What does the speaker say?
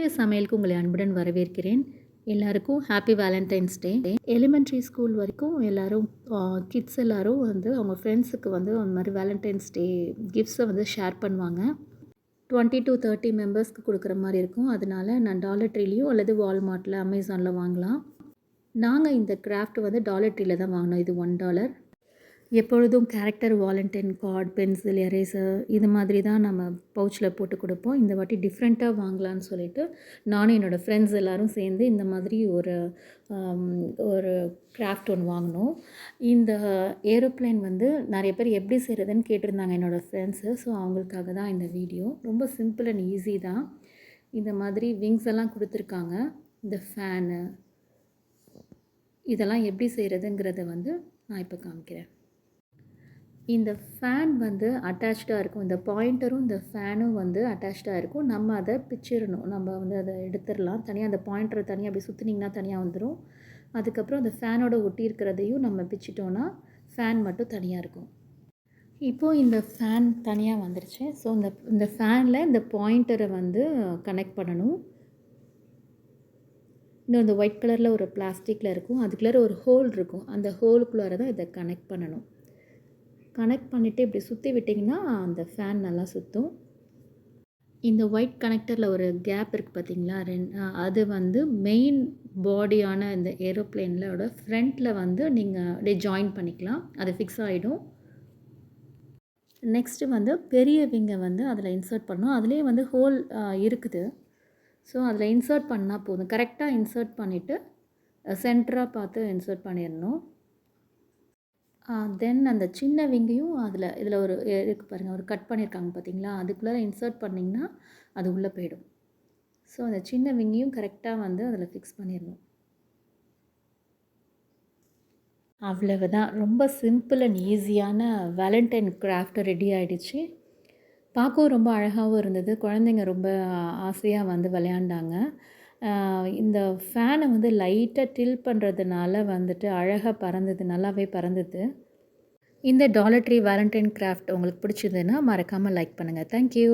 இன்றைய சமையலுக்கு உங்களை அன்புடன் வரவேற்கிறேன். எல்லாருக்கும் ஹாப்பி வேலண்டைன்ஸ் டே. எலிமெண்ட்ரி ஸ்கூல் வரைக்கும் எல்லாரும் கிட்ஸ் எல்லாரும் வந்து அவங்க ஃப்ரெண்ட்ஸுக்கு வந்து அந்த மாதிரி வேலண்டைன்ஸ் டே கிஃப்ட்ஸை வந்து ஷேர் பண்ணுவாங்க. 20 to 30 மெம்பர்ஸ்க்கு கொடுக்குற மாதிரி இருக்கும். அதனால நான் டாலர் ட்ரீலேயோ அல்லது வால்மார்ட்டில் அமேசானில் வாங்கலாம். நாங்கள் இந்த கிராஃப்ட் வந்து டாலர் ட்ரீயில் தான் வாங்கினோம். இது $1. எப்பொழுதும் character Valentine card, pencil, eraser இது மாதிரி தான் நம்ம பவுச்சில் போட்டு கொடுப்போம். இந்த வாட்டி டிஃப்ரெண்ட்டாக வாங்கலான்னு சொல்லிட்டு நானும் என்னோடய ஃப்ரெண்ட்ஸ் எல்லோரும் சேர்ந்து இந்த மாதிரி ஒரு கிராஃப்ட் ஒன்று வாங்கினோம். இந்த ஏரோப்ளேன் வந்து நிறைய பேர் எப்படி செய்கிறதுன்னு கேட்டிருந்தாங்க என்னோடய ஃப்ரெண்ட்ஸு. ஸோ அவங்களுக்காக தான் இந்த வீடியோ. ரொம்ப சிம்பிள் அண்ட் ஈஸி தான். இந்த மாதிரி விங்ஸ் எல்லாம் கொடுத்துருக்காங்க. இந்த ஃபேனு இதெல்லாம் எப்படி செய்கிறதுங்கிறத வந்து நான் இப்போ காமிக்கிறேன். இந்த ஃபேன் வந்து அட்டாச்சாக இருக்கும். இந்த பாயிண்டரும் இந்த ஃபேனும் வந்து அட்டாச்சாக இருக்கும். நம்ம அதை பிச்சிடணும். நம்ம வந்து அதை எடுத்துடலாம். தனியாக அந்த பாயிண்டரை தனியாக அப்படி சுற்றுனிங்கன்னா தனியாக வந்துடும். அதுக்கப்புறம் அந்த ஃபேனோட ஒட்டி இருக்கிறதையும் நம்ம பிச்சிட்டோன்னா ஃபேன் மட்டும் தனியாக இருக்கும். இப்போது இந்த ஃபேன் தனியாக வந்துருச்சு. ஸோ இந்த ஃபேனில் இந்த பாயிண்டரை வந்து கனெக்ட் பண்ணணும். இன்னும் இந்த ஒயிட் கலரில் ஒரு பிளாஸ்டிக்கில் இருக்கும். அதுக்குள்ளே ஒரு ஹோல் இருக்கும். அந்த ஹோலுக்குள்ளார தான் இதை கனெக்ட் பண்ணணும். கனெக்ட் பண்ணிவிட்டு இப்படி சுற்றி விட்டிங்கன்னா அந்த ஃபேன் நல்லா சுற்றும். இந்த ஒயிட் கனெக்டரில் ஒரு கேப் இருக்குது பார்த்திங்களா, அது வந்து மெயின் பாடியான இந்த ஏரோப்ளேனோட ஃப்ரண்ட்டில் வந்து நீங்கள் அப்படியே ஜாயின் பண்ணிக்கலாம். அது ஃபிக்ஸ் ஆகிடும். நெக்ஸ்ட்டு வந்து பெரிய விங்கை வந்து அதில் இன்சர்ட் பண்ணணும். அதுலேயே வந்து ஹோல் இருக்குது. ஸோ அதில் இன்சர்ட் பண்ணால் போதும். கரெக்டாக இன்சர்ட் பண்ணிவிட்டு சென்டராக பார்த்து இன்சர்ட் பண்ணிடணும். தென் அந்த சின்ன விங்கையும் இதில் ஒரு இருக்குது பாருங்கள், ஒரு கட் பண்ணியிருக்காங்க பார்த்தீங்களா, அதுக்குள்ளே இன்சர்ட் பண்ணிங்கன்னா அது உள்ளே போயிடும். ஸோ அந்த சின்ன விங்கையும் கரெக்டாக வந்து அதில் ஃபிக்ஸ் பண்ணிடணும். அவ்வளவுதான். ரொம்ப சிம்பிள் அண்ட் ஈஸியான வேலண்டைன் கிராஃப்ட் ரெடி ஆகிடுச்சு. பார்க்கவும் ரொம்ப அழகாகவும் இருந்தது. குழந்தைங்க ரொம்ப ஆசையாக வந்து விளையாண்டாங்க. இந்த ஃபேனை வந்து லைட்டாக டில் பண்ணுறதுனால வந்துட்டு அழகாக பறந்தது, நல்லாவே பறந்தது. இந்த டாலர் ட்ரீ வேலண்டைன் கிராஃப்ட் உங்களுக்கு பிடிச்சதுன்னா மறக்காமல் லைக் பண்ணுங்கள். தேங்க்யூ.